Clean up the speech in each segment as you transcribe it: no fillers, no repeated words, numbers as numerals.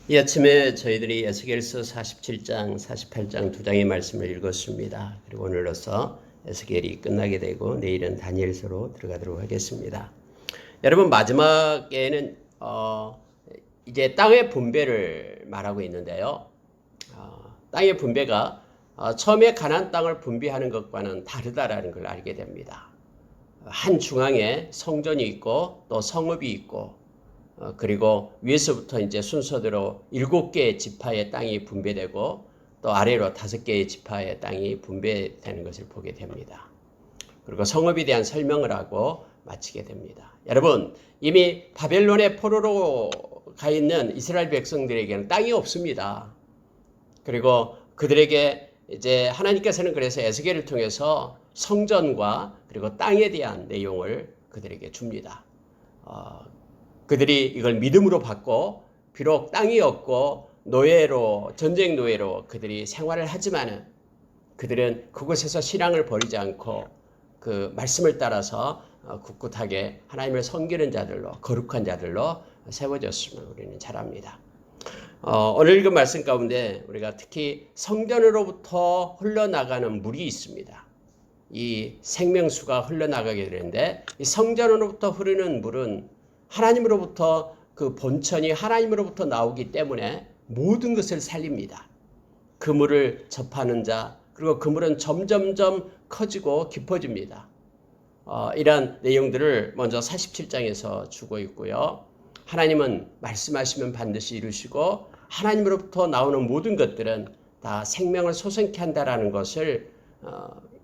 이 아침에 저희들이 에스겔서 47장, 48장 두 장의 말씀을 읽었습니다. 그리고 오늘로서 에스겔이 끝나게 되고 내일은 다니엘서로 들어가도록 하겠습니다. 여러분, 마지막에는 이제 땅의 분배를 말하고 있는데요. 땅의 분배가 처음에 가나안 땅을 분배하는 것과는 다르다라는 걸 알게 됩니다. 한 중앙에 성전이 있고 또 성읍이 있고 그리고 위에서부터 이제 순서대로 7개의 지파의 땅이 분배되고 또 아래로 5개의 지파의 땅이 분배되는 것을 보게 됩니다. 그리고 성읍에 대한 설명을 하고 마치게 됩니다. 여러분, 이미 바벨론의 포로로 가 있는 이스라엘 백성들에게는 땅이 없습니다. 그리고 그들에게 이제 하나님께서는 그래서 에스겔을 통해서 성전과 그리고 땅에 대한 내용을 그들에게 줍니다. 그들이 이걸 믿음으로 받고 비록 땅이 없고 노예로, 전쟁 노예로 그들이 생활을 하지만은 그들은 그곳에서 신앙을 버리지 않고 그 말씀을 따라서 굳굳하게 하나님을 섬기는 자들로, 거룩한 자들로 세워졌음을 우리는 잘 압니다. 오늘 읽은 말씀 가운데 우리가 특히 성전으로부터 흘러나가는 물이 있습니다. 이 생명수가 흘러나가게 되는데 이 성전으로부터 흐르는 물은 하나님으로부터 그 본천이 하나님으로부터 나오기 때문에 모든 것을 살립니다. 그 물을 접하는 자, 그리고 그 물은 점점점 커지고 깊어집니다. 이러한 내용들을 먼저 47장에서 주고 있고요. 하나님은 말씀하시면 반드시 이루시고 하나님으로부터 나오는 모든 것들은 다 생명을 솟게 한다라는 것을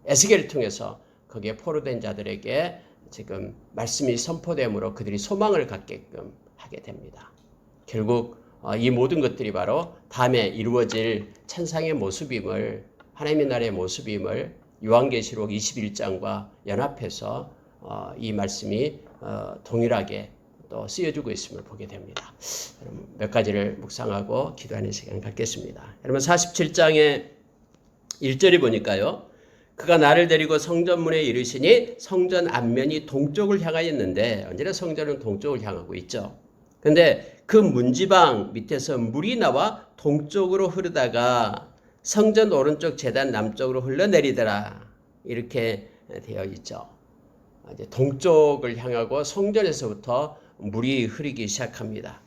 에스겔을 통해서 거기에 포로된 자들에게 지금 말씀이 선포됨으로 그들이 소망을 갖게끔 하게 됩니다. 결국 이 모든 것들이 바로 다음에 이루어질 천상의 모습임을, 하나님의 나라의 모습임을 요한계시록 21장과 연합해서 이 말씀이 동일하게 또 쓰여주고 있음을 보게 됩니다. 몇 가지를 묵상하고 기도하는 시간 갖겠습니다. 여러분, 47장의 1절이 보니까요. 그가 나를 데리고 성전문에 이르시니 성전 앞면이 동쪽을 향하였는데, 언제나 성전은 동쪽을 향하고 있죠. 근데 그 문지방 밑에서 물이 나와 동쪽으로 흐르다가 성전 오른쪽 제단 남쪽으로 흘러내리더라. 이렇게 되어 있죠. 이제 동쪽을 향하고 성전에서부터 물이 흐르기 시작합니다.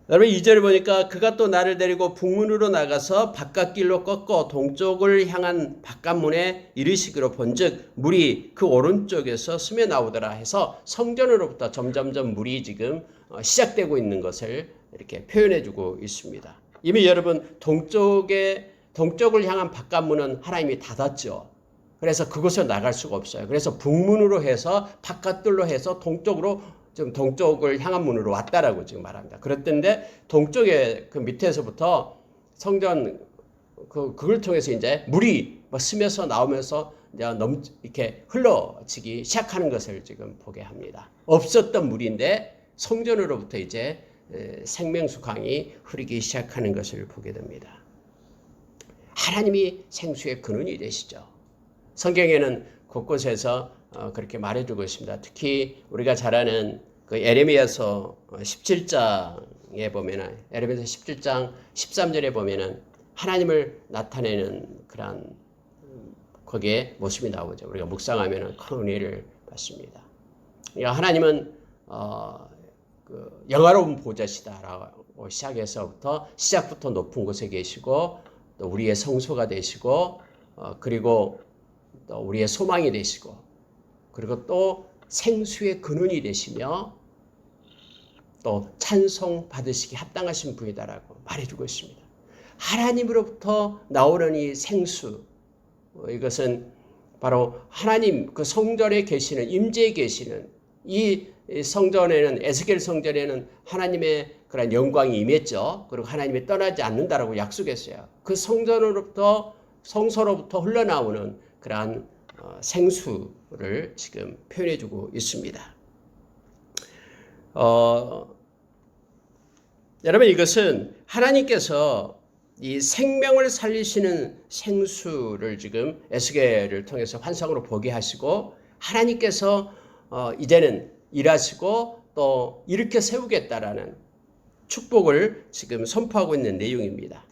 여러분, 2절을 보니까 그가 또 나를 데리고 북문으로 나가서 바깥길로 꺾어 동쪽을 향한 바깥문에 이르시기로 본즉 물이 그 오른쪽에서 스며 나오더라 해서 성전으로부터 점점점 물이 지금 시작되고 있는 것을 이렇게 표현해주고 있습니다. 이미 여러분, 동쪽을 향한 바깥문은 하나님이 닫았죠. 그래서 그곳을 나갈 수가 없어요. 그래서 북문으로 해서 바깥들로 해서 동쪽을 향한 문으로 왔다라고 지금 말합니다. 그랬던데 동쪽에 그 밑에서부터 성전 그걸 통해서 이제 물이 스며서 나오면서 이제 이렇게 흘러지기 시작하는 것을 지금 보게 합니다. 없었던 물인데 성전으로부터 이제 생명수 강이 흐르기 시작하는 것을 보게 됩니다. 하나님이 생수의 근원이 되시죠. 성경에는 곳곳에서 그렇게 말해주고 있습니다. 특히 우리가 잘 아는 그 에레미야서 17장에 보면은, 에레미야서 17장 13절에 보면은 하나님을 나타내는 그런 거기에 모습이 나오죠. 우리가 묵상하면은 큰 은혜를 받습니다. 그러니까 하나님은 그 영화로운 보좌시다라고 시작부터 높은 곳에 계시고 또 우리의 성소가 되시고 그리고 또 우리의 소망이 되시고 그리고 또 생수의 근원이 되시며 또 찬송 받으시기 합당하신 분이다라고 말해주고 있습니다. 하나님으로부터 나오는 이 생수, 이것은 바로 하나님 그 성전에 계시는, 임재에 계시는, 이 성전에는, 에스겔 성전에는 하나님의 그런 영광이 임했죠. 그리고 하나님이 떠나지 않는다라고 약속했어요. 그 성전으로부터, 성소로부터 흘러나오는 그러한 생수를 지금 표현해주고 있습니다. 여러분, 이것은 하나님께서 이 생명을 살리시는 생수를 지금 에스겔을 통해서 환상으로 보게 하시고 하나님께서 이제는 일하시고 또 일으켜 세우겠다라는 축복을 지금 선포하고 있는 내용입니다.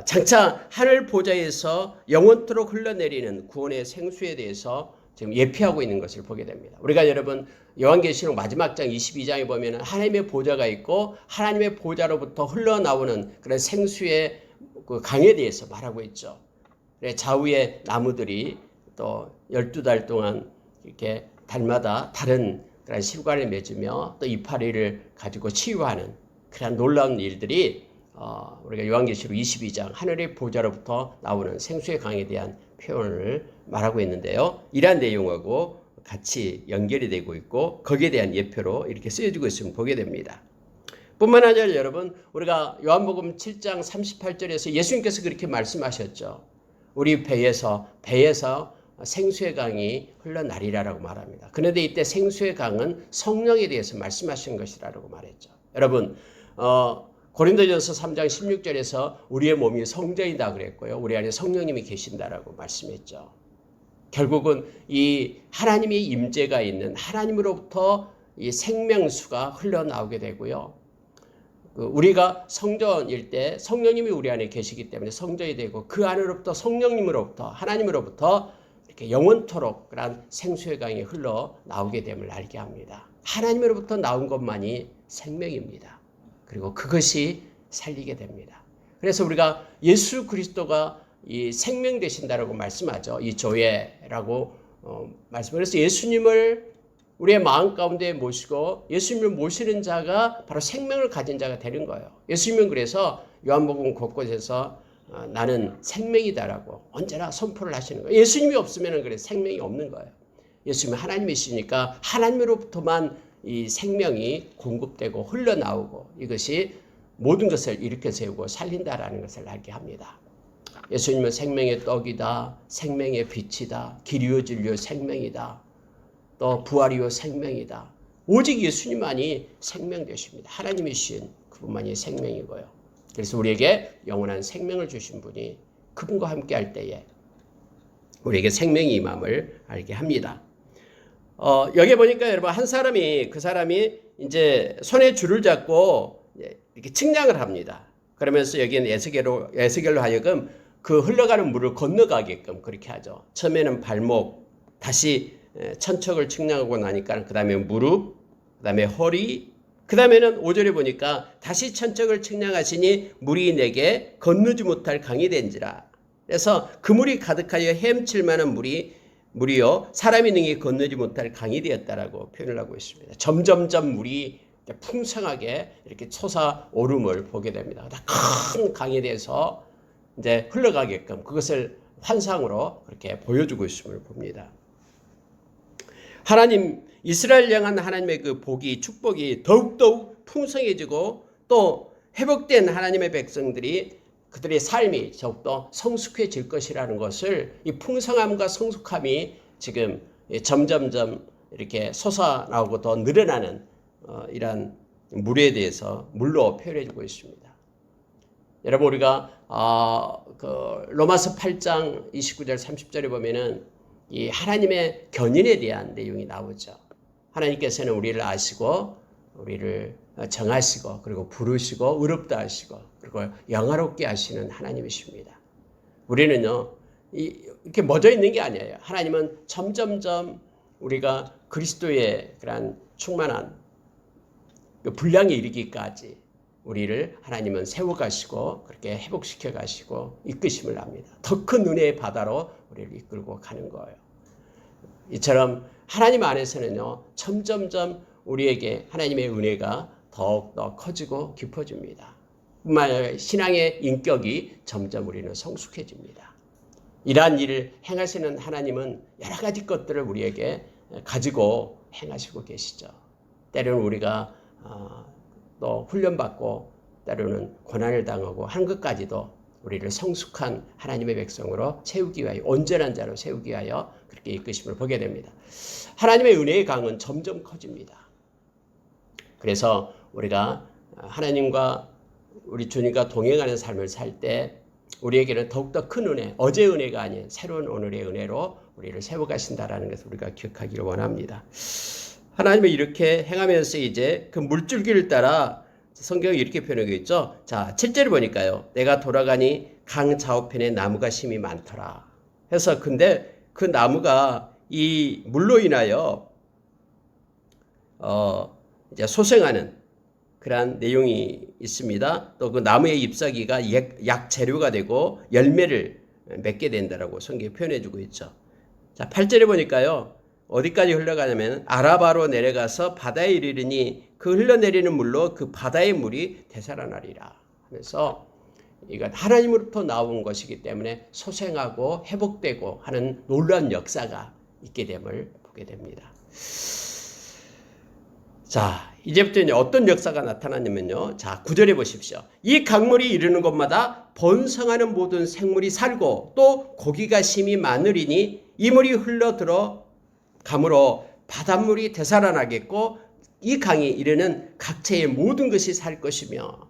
장차 하늘 보좌에서 영원토록 흘러내리는 구원의 생수에 대해서 지금 예피하고 있는 것을 보게 됩니다. 우리가 여러분 요한계시록 마지막 장 22장에 보면 하나님의 보좌가 있고 하나님의 보좌로부터 흘러나오는 그런 생수의 그 강에 대해서 말하고 있죠. 좌우의 나무들이 또 12달 동안 이렇게 달마다 다른 그런 실과를 맺으며 또 이파리를 가지고 치유하는 그런 놀라운 일들이 우리가 요한계시록 22장 하늘의 보좌로부터 나오는 생수의 강에 대한 표현을 말하고 있는데요. 이러한 내용하고 같이 연결이 되고 있고 거기에 대한 예표로 이렇게 쓰여지고 있음을 보게 됩니다. 뿐만 아니라 여러분 우리가 요한복음 7장 38절에서 예수님께서 그렇게 말씀하셨죠. 우리 배에서 생수의 강이 흘러나리라라고 말합니다. 그런데 이때 생수의 강은 성령에 대해서 말씀하신 것이라고 말했죠. 여러분 고린도전서 3장 16절에서 우리의 몸이 성전이다 그랬고요. 우리 안에 성령님이 계신다라고 말씀했죠. 결국은 이 하나님의 임재가 있는 하나님으로부터 이 생명수가 흘러나오게 되고요. 우리가 성전일 때 성령님이 우리 안에 계시기 때문에 성전이 되고 그 안으로부터 성령님으로부터 하나님으로부터 이렇게 영원토록 그런 생수의 강이 흘러나오게 됨을 알게 합니다. 하나님으로부터 나온 것만이 생명입니다. 그리고 그것이 살리게 됩니다. 그래서 우리가 예수 그리스도가 이 생명 되신다라고 말씀하죠. 이 조회라고 말씀을 해서 예수님을 우리의 마음 가운데 모시고 예수님을 모시는 자가 바로 생명을 가진 자가 되는 거예요. 예수님은 그래서 요한복음 곳곳에서 나는 생명이다라고 언제나 선포를 하시는 거예요. 예수님이 없으면 그래 생명이 없는 거예요. 예수님은 하나님이시니까 하나님으로부터만 이 생명이 공급되고 흘러나오고 이것이 모든 것을 일으켜 세우고 살린다라는 것을 알게 합니다. 예수님은 생명의 떡이다, 생명의 빛이다, 길이요 진리요 생명이다, 또 부활이요 생명이다. 오직 예수님만이 생명 되십니다. 하나님이신 그분만이 생명이고요. 그래서 우리에게 영원한 생명을 주신 분이 그분과 함께 할 때에 우리에게 생명이 임함을 알게 합니다. 여기 보니까 여러분 한 사람이 그 사람이 이제 손에 줄을 잡고 이렇게 측량을 합니다. 그러면서 여기는 에스겔로 하여금 그 흘러가는 물을 건너가게끔 그렇게 하죠. 처음에는 발목, 다시 천척을 측량하고 나니까 그 다음에 무릎, 그 다음에 허리, 그 다음에는 5절에 보니까 다시 천척을 측량하시니 물이 내게 건너지 못할 강이 된지라. 그래서 그 물이 가득하여 헤엄칠 만한 물이요 사람이 능히 건너지 못할 강이 되었다라고 표현을 하고 있습니다. 점점점 물이 풍성하게 이렇게 솟아오름을 보게 됩니다. 큰 강에 대해서 이제 흘러가게끔 그것을 환상으로 그렇게 보여주고 있음을 봅니다. 하나님 이스라엘 향한 하나님의 그 복이 축복이 더욱더욱 풍성해지고 또 회복된 하나님의 백성들이 그들의 삶이 더욱더 성숙해질 것이라는 것을 이 풍성함과 성숙함이 지금 점점점 이렇게 솟아나오고 더 늘어나는 이러한 물에 대해서 물로 표현해주고 있습니다. 여러분 우리가 로마서 8장 29절 30절에 보면은 이 하나님의 견인에 대한 내용이 나오죠. 하나님께서는 우리를 아시고 우리를 정하시고 그리고 부르시고 의롭다 하시고 그리고 영화롭게 하시는 하나님이십니다. 우리는요 이렇게 멎어 있는 게 아니에요. 하나님은 점점점 우리가 그리스도의 그런 충만한 분량에 이르기까지 우리를 하나님은 세워가시고 그렇게 회복시켜 가시고 이끄심을 합니다. 더 큰 은혜의 바다로 우리를 이끌고 가는 거예요. 이처럼 하나님 안에서는요 점점점 우리에게 하나님의 은혜가 더욱더 커지고 깊어집니다. 뿐만 아니라 신앙의 인격이 점점 우리는 성숙해집니다. 이러한 일을 행하시는 하나님은 여러 가지 것들을 우리에게 가지고 행하시고 계시죠. 때로는 우리가 또 훈련받고 때로는 고난을 당하고 한 것까지도 우리를 성숙한 하나님의 백성으로 세우기 위하여 온전한 자로 세우기 위하여 그렇게 이끄심을 보게 됩니다. 하나님의 은혜의 강은 점점 커집니다. 그래서 우리가 하나님과 우리 주님과 동행하는 삶을 살 때 우리에게는 더욱더 큰 은혜, 어제의 은혜가 아닌 새로운 오늘의 은혜로 우리를 세워가신다라는 것을 우리가 기억하기를 원합니다. 하나님은 이렇게 행하면서 이제 그 물줄기를 따라 성경이 이렇게 표현하고 있죠. 자, 7절을 보니까요. 내가 돌아가니 강 좌우편에 나무가 심이 많더라. 해서 근데 그 나무가 이 물로 인하여 이제 소생하는 그러한 내용이 있습니다. 또 그 나무의 잎사귀가 약 재료가 되고 열매를 맺게 된다라고 성경이 표현해 주고 있죠. 자, 8절에 보니까요. 어디까지 흘러가냐면 아라바로 내려가서 바다에 이르르니 그 흘러내리는 물로 그 바다의 물이 되살아나리라 하면서 이건 하나님으로부터 나온 것이기 때문에 소생하고 회복되고 하는 놀라운 역사가 있게 됨을 보게 됩니다. 자, 이제부터 이제 어떤 역사가 나타나냐면요. 자, 9절에 보십시오. 이 강물이 이르는 곳마다 번성하는 모든 생물이 살고 또 고기가 심히 많으리니 이 물이 흘러들어 감으로 바닷물이 되살아나겠고 이 강이 이르는 각체의 모든 것이 살 것이며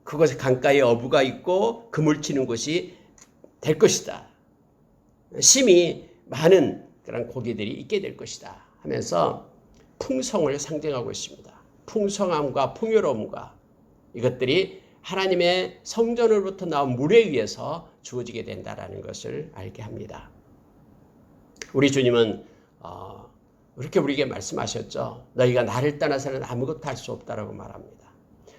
그곳에 강가에 어부가 있고 그물 치는 곳이 될 것이다. 심히 많은 그런 고기들이 있게 될 것이다 하면서 풍성을 상징하고 있습니다. 풍성함과 풍요로움과 이것들이 하나님의 성전으로부터 나온 물에 의해서 주어지게 된다는 것을 알게 합니다. 우리 주님은 이렇게 우리에게 말씀하셨죠. 너희가 나를 떠나서는 아무것도 할 수 없다라고 말합니다.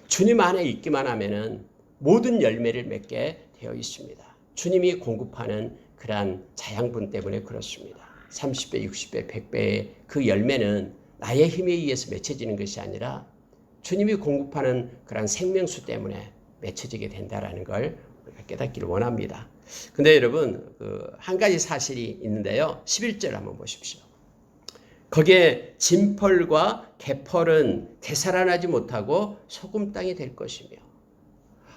주님 안에 있기만 하면은 모든 열매를 맺게 되어 있습니다. 주님이 공급하는 그러한 자양분 때문에 그렇습니다. 30배, 60배, 100배의 그 열매는 나의 힘에 의해서 맺혀지는 것이 아니라 주님이 공급하는 그러한 생명수 때문에 맺혀지게 된다는 걸 우리가 깨닫기를 원합니다. 근데 여러분 한 가지 사실이 있는데요. 11절 한번 보십시오. 거기에 진펄과 개펄은 되살아나지 못하고 소금 땅이 될 것이며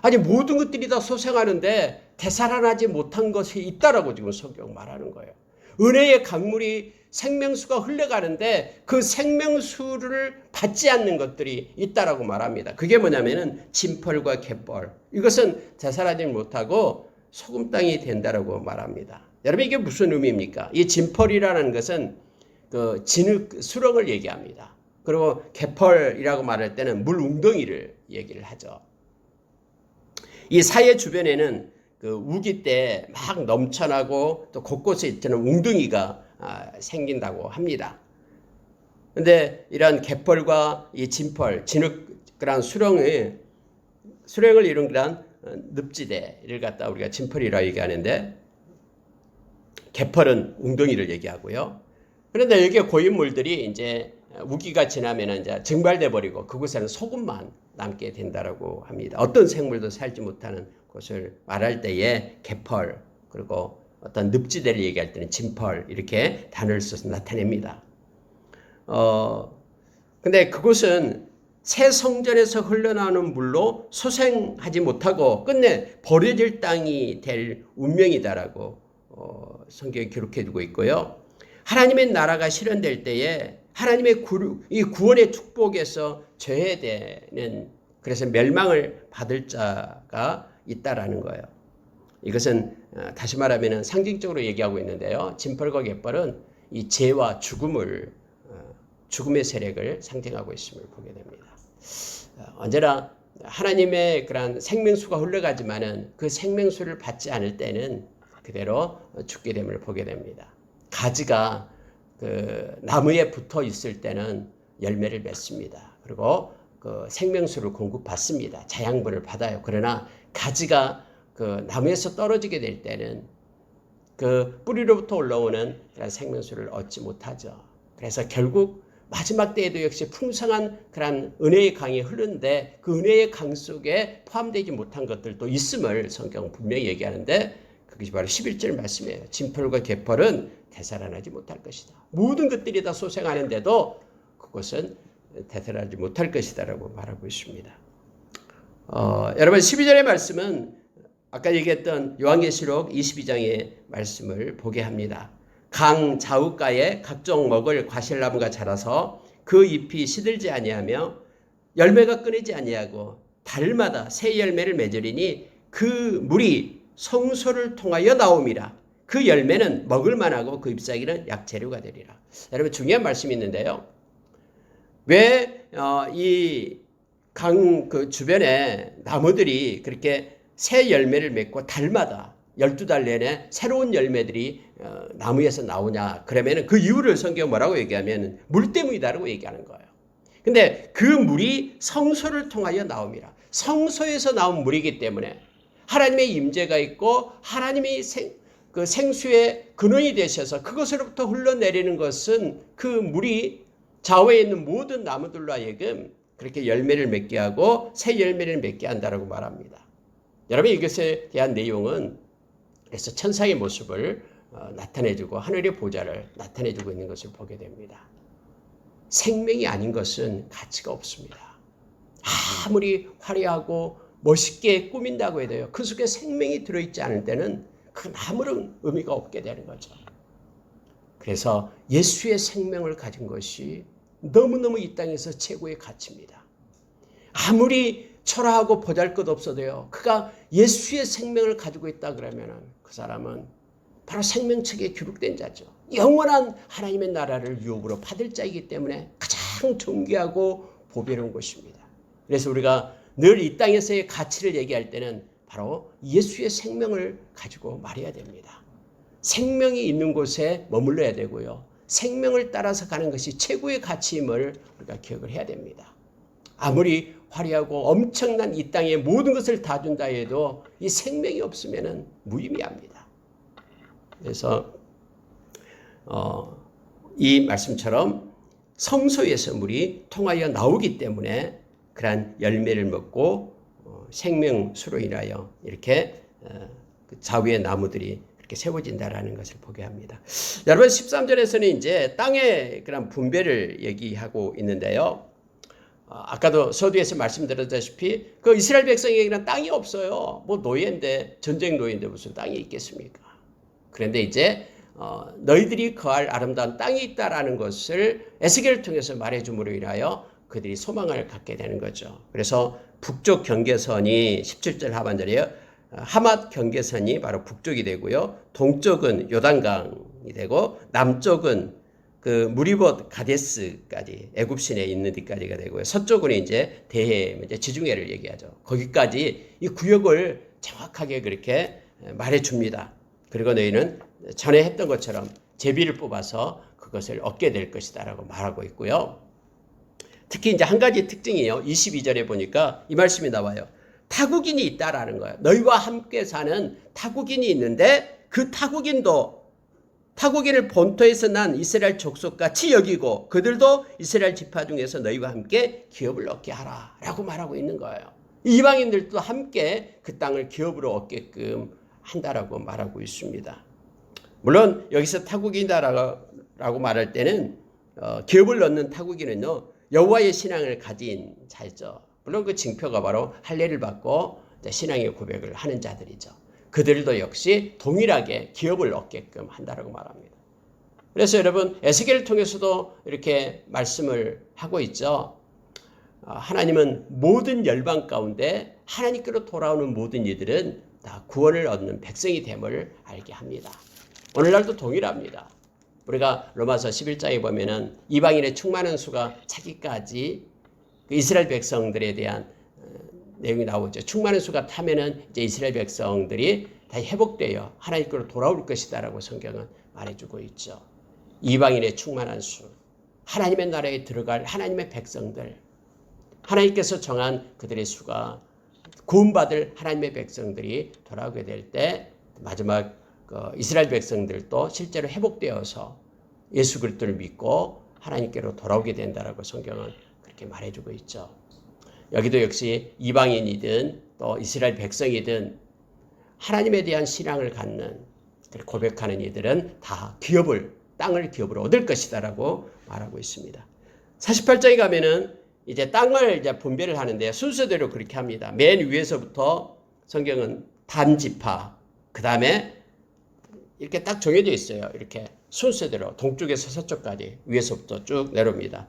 아니 모든 것들이 다 소생하는데 되살아나지 못한 것이 있다라고 지금 성경 말하는 거예요. 은혜의 강물이 생명수가 흘러가는데 그 생명수를 받지 않는 것들이 있다라고 말합니다. 그게 뭐냐면은 진펄과 갯벌. 이것은 되살아나지 못하고 소금 땅이 된다라고 말합니다. 여러분 이게 무슨 의미입니까? 이 진펄이라는 것은 그 진흙 수렁을 얘기합니다. 그리고 갯벌이라고 말할 때는 물 웅덩이를 얘기를 하죠. 이 사해 주변에는 그 우기 때 막 넘쳐나고 또 곳곳에 있는 웅덩이가 생긴다고 합니다. 그런데 이러한 갯벌과 이 진펄, 진흙 그런 수렁을 이룬 그런 늪지대를 갖다 우리가 진펄이라고 얘기하는데 갯벌은 웅덩이를 얘기하고요. 그런데 여기에 고인물들이 이제 우기가 지나면 이제 증발돼 버리고 그곳에는 소금만 남게 된다라고 합니다. 어떤 생물도 살지 못하는 곳을 말할 때에 갯벌 그리고 어떤 늪지대를 얘기할 때는 진펄 이렇게 단어를 써서 나타냅니다. 근데 그곳은 새 성전에서 흘러나오는 물로 소생하지 못하고 끝내 버려질 땅이 될 운명이다라고 성경에 기록해 두고 있고요. 하나님의 나라가 실현될 때에 하나님의 이 구원의 축복에서 제외되는 그래서 멸망을 받을 자가 있다라는 거예요. 이것은 다시 말하면 상징적으로 얘기하고 있는데요. 진펄과 갯벌은 이 죄와 죽음의 세력을 상징하고 있음을 보게 됩니다. 언제나 하나님의 그런 생명수가 흘러가지만은 그 생명수를 받지 않을 때는 그대로 죽게 됨을 보게 됩니다. 가지가 그 나무에 붙어 있을 때는 열매를 맺습니다. 그리고 그 생명수를 공급받습니다. 자양분을 받아요. 그러나 가지가 그 나무에서 떨어지게 될 때는 그 뿌리로부터 올라오는 그런 생명수를 얻지 못하죠. 그래서 결국 마지막 때에도 역시 풍성한 그런 은혜의 강이 흐르는데 그 은혜의 강 속에 포함되지 못한 것들도 있음을 성경은 분명히 얘기하는데 그것이 바로 11절 말씀이에요. 진펄과 갯벌은 되살아나지 못할 것이다. 모든 것들이 다 소생하는데도 그것은 되살아나지 못할 것이다라고 말하고 있습니다. 여러분 12절의 말씀은 아까 얘기했던 요한계시록 22장의 말씀을 보게 합니다. 강 좌우가에 각종 먹을 과실나무가 자라서 그 잎이 시들지 아니하며 열매가 끊이지 아니하고 달마다 새 열매를 맺으리니 그 물이 성소를 통하여 나옴이라. 그 열매는 먹을 만하고 그 잎사귀는 약재료가 되리라. 여러분 중요한 말씀이 있는데요. 왜 이 강 그 주변에 나무들이 그렇게 새 열매를 맺고 달마다 12달 내내 새로운 열매들이 나무에서 나오냐? 그러면 그 이유를 성경 뭐라고 얘기하면 물 때문이다라고 얘기하는 거예요. 근데 그 물이 성소를 통하여 나옵니다. 성소에서 나온 물이기 때문에 하나님의 임재가 있고 하나님이 그 생수의 근원이 되셔서 그것으로부터 흘러내리는 것은 그 물이 좌우에 있는 모든 나무들로 하여금 그렇게 열매를 맺게 하고 새 열매를 맺게 한다라고 말합니다. 여러분 이것에 대한 내용은 그래서 천상의 모습을 나타내주고 하늘의 보좌를 나타내주고 있는 것을 보게 됩니다. 생명이 아닌 것은 가치가 없습니다. 아무리 화려하고 멋있게 꾸민다고 해도요. 그 속에 생명이 들어있지 않을 때는 그 아무런 의미가 없게 되는 거죠. 그래서 예수의 생명을 가진 것이 너무너무 이 땅에서 최고의 가치입니다. 아무리 초라하고 보잘것없어도요. 그가 예수의 생명을 가지고 있다 그러면 그 사람은 바로 생명책에 기록된 자죠. 영원한 하나님의 나라를 유업으로 받을 자이기 때문에 가장 존귀하고 보배로운 것입니다. 그래서 우리가 늘 이 땅에서의 가치를 얘기할 때는 바로 예수의 생명을 가지고 말해야 됩니다. 생명이 있는 곳에 머물러야 되고요. 생명을 따라서 가는 것이 최고의 가치임을 우리가 기억을 해야 됩니다. 아무리 화려하고 엄청난 이 땅의 모든 것을 다 준다 해도 이 생명이 없으면 무의미합니다. 그래서 이 말씀처럼 성소에서 물이 통하여 나오기 때문에 그러한 열매를 먹고 생명수로 인하여 이렇게 좌우의 나무들이 이렇게 세워진다라는 것을 보게 합니다. 여러분 13절에서는 이제 땅의 그런 분배를 얘기하고 있는데요. 아까도 서두에서 말씀드렸다시피 그 이스라엘 백성에게는 땅이 없어요. 뭐 노예인데 전쟁 노예인데 무슨 땅이 있겠습니까? 그런데 이제 너희들이 거할 아름다운 땅이 있다라는 것을 에스겔을 통해서 말해줌으로 인하여 그들이 소망을 갖게 되는 거죠. 그래서 북쪽 경계선이 17절 하반절이에요. 하맛 경계선이 바로 북쪽이 되고요. 동쪽은 요단강이 되고 남쪽은 그 무리봇 가데스까지 애굽 시내에 있는 데까지가 되고요. 서쪽은 이제 대해 이제 지중해를 얘기하죠. 거기까지 이 구역을 정확하게 그렇게 말해 줍니다. 그리고 너희는 전에 했던 것처럼 제비를 뽑아서 그것을 얻게 될 것이다라고 말하고 있고요. 특히 이제 한 가지 특징이에요. 22절에 보니까 이 말씀이 나와요. 타국인이 있다라는 거예요. 너희와 함께 사는 타국인이 있는데 그 타국인을 본토에서 난 이스라엘 족속같이 여기고 그들도 이스라엘 지파 중에서 너희와 함께 기업을 얻게 하라 라고 말하고 있는 거예요. 이방인들도 함께 그 땅을 기업으로 얻게끔 한다라고 말하고 있습니다. 물론 여기서 타국인이다라고 말할 때는 기업을 얻는 타국인은요. 여호와의 신앙을 가진 자죠. 물론 그 징표가 바로 할례를 받고 신앙의 고백을 하는 자들이죠. 그들도 역시 동일하게 기업을 얻게끔 한다라고 말합니다. 그래서 여러분 에스겔을 통해서도 이렇게 말씀을 하고 있죠. 하나님은 모든 열방 가운데 하나님께로 돌아오는 모든 이들은 다 구원을 얻는 백성이 됨을 알게 합니다. 오늘날도 동일합니다. 우리가 로마서 11장에 보면은 이방인의 충만한 수가 차기까지 그 이스라엘 백성들에 대한 내용이 나오죠. 충만한 수가 타면은 이제 이스라엘 백성들이 다 회복되어 하나님께로 돌아올 것이다라고 성경은 말해주고 있죠. 이방인의 충만한 수, 하나님의 나라에 들어갈 하나님의 백성들, 하나님께서 정한 그들의 수가 구원받을 하나님의 백성들이 돌아오게 될 때 마지막 이스라엘 백성들도 실제로 회복되어서 예수 그리스도를 믿고 하나님께로 돌아오게 된다라고 성경은 그렇게 말해주고 있죠. 여기도 역시 이방인이든 또 이스라엘 백성이든 하나님에 대한 신앙을 갖는 고백하는 이들은 다 땅을 기업으로 얻을 것이다라고 말하고 있습니다. 48장에 가면은 이제 땅을 이제 분배를 하는데 순서대로 그렇게 합니다. 맨 위에서부터 성경은 단지파, 그 다음에 이렇게 딱 정해져 있어요. 이렇게 순서대로 동쪽에서 서쪽까지 위에서부터 쭉 내려옵니다.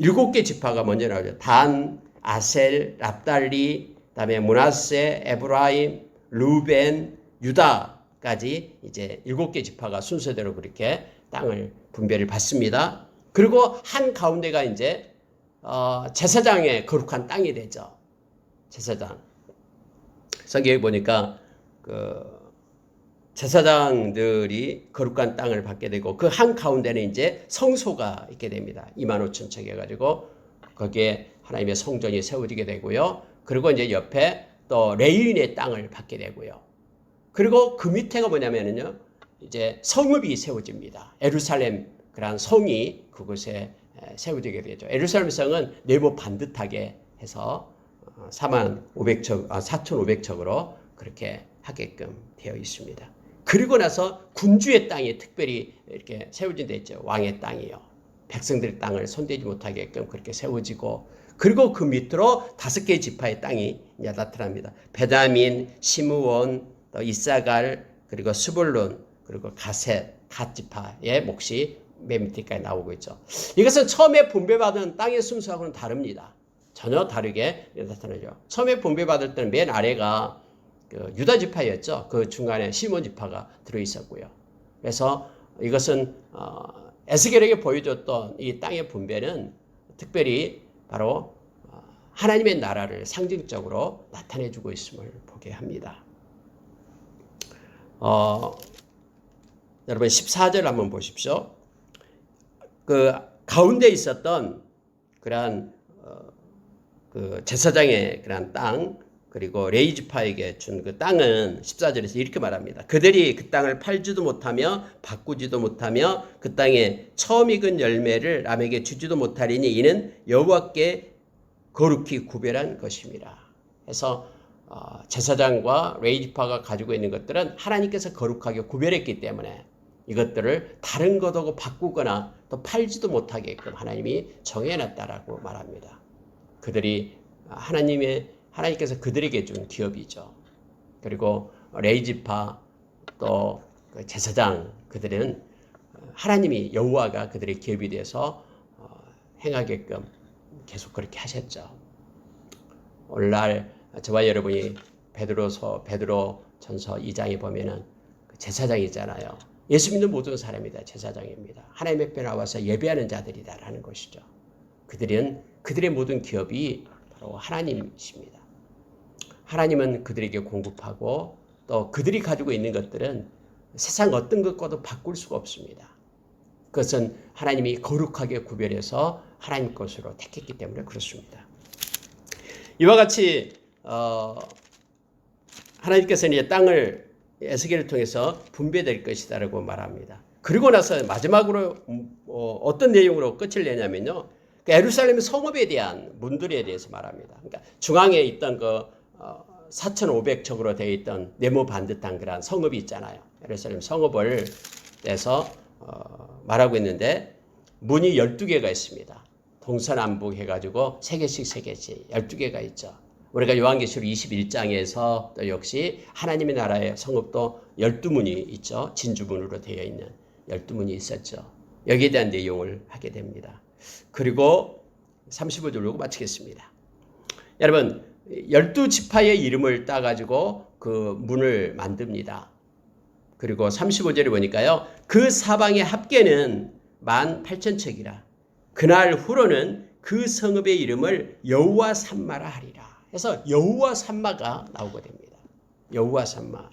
7개 지파가 먼저 나오죠. 단, 아셀, 납달리, 그다음에 므낫세, 에브라임, 루벤, 유다까지 이제 7개 지파가 순서대로 그렇게 땅을 분배를 받습니다. 그리고 한 가운데가 이제 제사장의 거룩한 땅이 되죠. 제사장. 성경에 보니까 그 제사장들이 거룩한 땅을 받게 되고 그 한 가운데는 이제 성소가 있게 됩니다. 25,000척 해가지고 거기에 하나님의 성전이 세워지게 되고요. 그리고 이제 옆에 또 레위인의 땅을 받게 되고요. 그리고 그 밑에가 뭐냐면요, 이제 성읍이 세워집니다. 예루살렘 그런 성이 그곳에 세워지게 되죠. 예루살렘 성은 네모 반듯하게 해서 4,500척으로 그렇게 하게끔 되어 있습니다. 그리고 나서 군주의 땅이 특별히 이렇게 세워진 데 있죠. 왕의 땅이요. 백성들의 땅을 손대지 못하게끔 그렇게 세워지고, 그리고 그 밑으로 5개의 지파의 땅이 이제 나타납니다. 베냐민, 시므온, 또 이사갈, 그리고 스불론, 그리고 갓 지파의 몫이 맨 밑에까지 나오고 있죠. 이것은 처음에 분배받은 땅의 순서하고는 다릅니다. 전혀 다르게 나타나죠. 처음에 분배받을 때는 맨 아래가 그 유다 지파였죠. 그 중간에 시몬 지파가 들어 있었고요. 그래서 이것은 에스겔에게 보여줬던 이 땅의 분배는 특별히 바로 하나님의 나라를 상징적으로 나타내주고 있음을 보게 합니다. 여러분 14절 한번 보십시오. 그 가운데 있었던 그러한 그 제사장의 그러한 땅, 그리고 레위 지파에게 준 그 땅은 14절에서 이렇게 말합니다. 그들이 그 땅을 팔지도 못하며 바꾸지도 못하며 그 땅에 처음 익은 열매를 남에게 주지도 못하리니 이는 여호와께 거룩히 구별한 것입니다. 그래서 제사장과 레위 지파가 가지고 있는 것들은 하나님께서 거룩하게 구별했기 때문에 이것들을 다른 것하고 바꾸거나 또 팔지도 못하게끔 하나님이 정해놨다라고 말합니다. 그들이 하나님께서 그들에게 준 기업이죠. 그리고 레위 지파 또 제사장, 그들은 하나님이 여호와가 그들의 기업이 돼서 행하게끔 계속 그렇게 하셨죠. 오늘날 저와 여러분이 베드로 전서 2장에 보면은 제사장이잖아요. 예수 믿는 모든 사람이다 제사장입니다. 하나님의 앞에 나와서 예배하는 자들이다라는 것이죠. 그들의 모든 기업이 바로 하나님이십니다. 하나님은 그들에게 공급하고 또 그들이 가지고 있는 것들은 세상 어떤 것과도 바꿀 수가 없습니다. 그것은 하나님이 거룩하게 구별해서 하나님 것으로 택했기 때문에 그렇습니다. 이와 같이 하나님께서는 이제 땅을 에스겔을 통해서 분배될 것이다라고 말합니다. 그리고 나서 마지막으로 어떤 내용으로 끝을 내냐면요, 예루살렘 성읍에 대한 문들에 대해서 말합니다. 그러니까 중앙에 있던 그 4,500척으로 되어 있던 네모 반듯한 그런 성읍이 있잖아요. 예루살렘 성읍을 대해서 말하고 있는데 문이 12개가 있습니다. 동서남북 해가지고 3개씩 12개가 있죠. 우리가 요한계시록 21장에서 또 역시 하나님의 나라의 성읍도 12문이 있죠. 진주문으로 되어 있는 12문이 있었죠. 여기에 대한 내용을 하게 됩니다. 그리고 35절로 마치겠습니다. 여러분 12지파의 이름을 따가지고 그 문을 만듭니다. 그리고 35절에 보니까요, 그 사방의 합계는 18,000척이라 그날 후로는 그 성읍의 이름을 여호와 산마라 하리라. 그래서 여호와 산마가 나오게 됩니다. 여호와 산마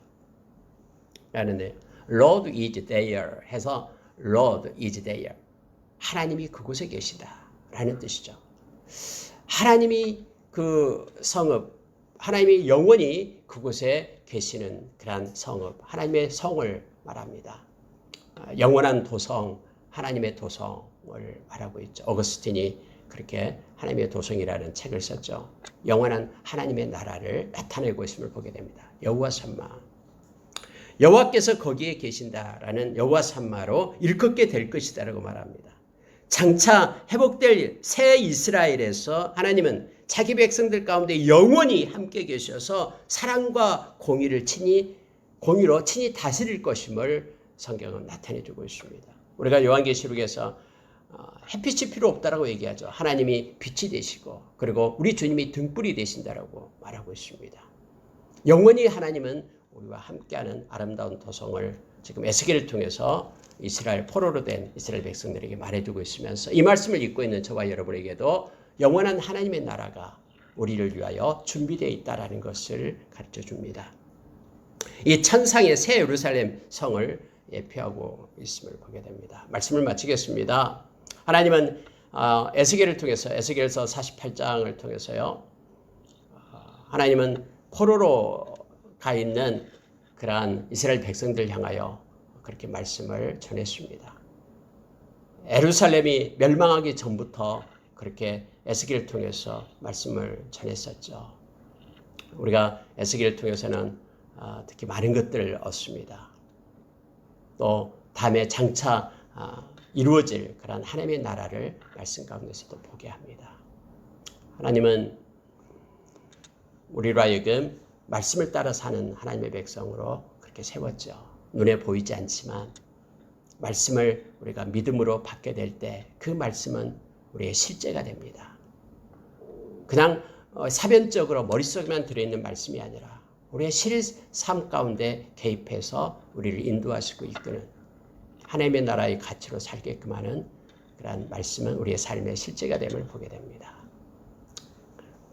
라는데 Lord is there 해서 Lord is there, 하나님이 그곳에 계시다라는 뜻이죠. 하나님이 그 성읍, 하나님이 영원히 그곳에 계시는 그러한 성읍, 하나님의 성을 말합니다. 영원한 도성, 하나님의 도성을 말하고 있죠. 어거스틴이 그렇게 하나님의 도성이라는 책을 썼죠. 영원한 하나님의 나라를 나타내고 있음을 보게 됩니다. 여호와 산마, 여호와께서 거기에 계신다라는 여호와 산마로 일컫게 될 것이다라고 말합니다. 장차 회복될 새 이스라엘에서 하나님은 자기 백성들 가운데 영원히 함께 계셔서 사랑과 공의로 친히 다스릴 것임을 성경은 나타내주고 있습니다. 우리가 요한계시록에서 햇빛이 필요 없다라고 얘기하죠. 하나님이 빛이 되시고 그리고 우리 주님이 등불이 되신다라고 말하고 있습니다. 영원히 하나님은 우리와 함께하는 아름다운 도성을 지금 에스겔을 통해서 이스라엘 포로로 된 이스라엘 백성들에게 말해주고 있으면서 이 말씀을 읽고 있는 저와 여러분에게도 영원한 하나님의 나라가 우리를 위하여 준비되어 있다라는 것을 가르쳐 줍니다. 이 천상의 새 예루살렘 성을 예표하고 있음을 보게 됩니다. 말씀을 마치겠습니다. 하나님은 에스겔을 통해서 에스겔서 48장을 통해서요. 하나님은 포로로 가 있는 그러한 이스라엘 백성들 향하여 그렇게 말씀을 전했습니다. 예루살렘이 멸망하기 전부터 그렇게 에스겔을 통해서 말씀을 전했었죠. 우리가 에스겔을 통해서는 특히 많은 것들을 얻습니다. 또 다음에 장차 이루어질 그런 하나님의 나라를 말씀 가운데서도 보게 합니다. 하나님은 우리로 하여금 말씀을 따라 사는 하나님의 백성으로 그렇게 세웠죠. 눈에 보이지 않지만 말씀을 우리가 믿음으로 받게 될 때 그 말씀은 우리의 실제가 됩니다. 그냥 사변적으로 머릿속에만 들어있는 말씀이 아니라 우리의 실삶 가운데 개입해서 우리를 인도하시고 이끄는 하나님의 나라의 가치로 살게끔 하는 그러한 말씀은 우리의 삶의 실제가 됨을 보게 됩니다.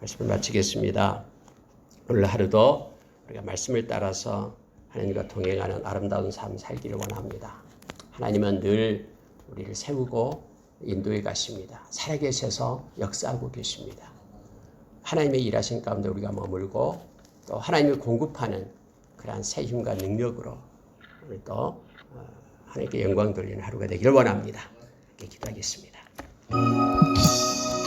말씀을 마치겠습니다. 오늘 하루도 우리가 말씀을 따라서 하나님과 동행하는 아름다운 삶 살기를 원합니다. 하나님은 늘 우리를 세우고 인도해 가십니다. 살아계셔서 역사하고 계십니다. 하나님의 일하신 가운데 우리가 머물고 또 하나님을 공급하는 그러한 새 힘과 능력으로 우리 또 하나님께 영광 돌리는 하루가 되기를 원합니다. 이렇게 기도하겠습니다.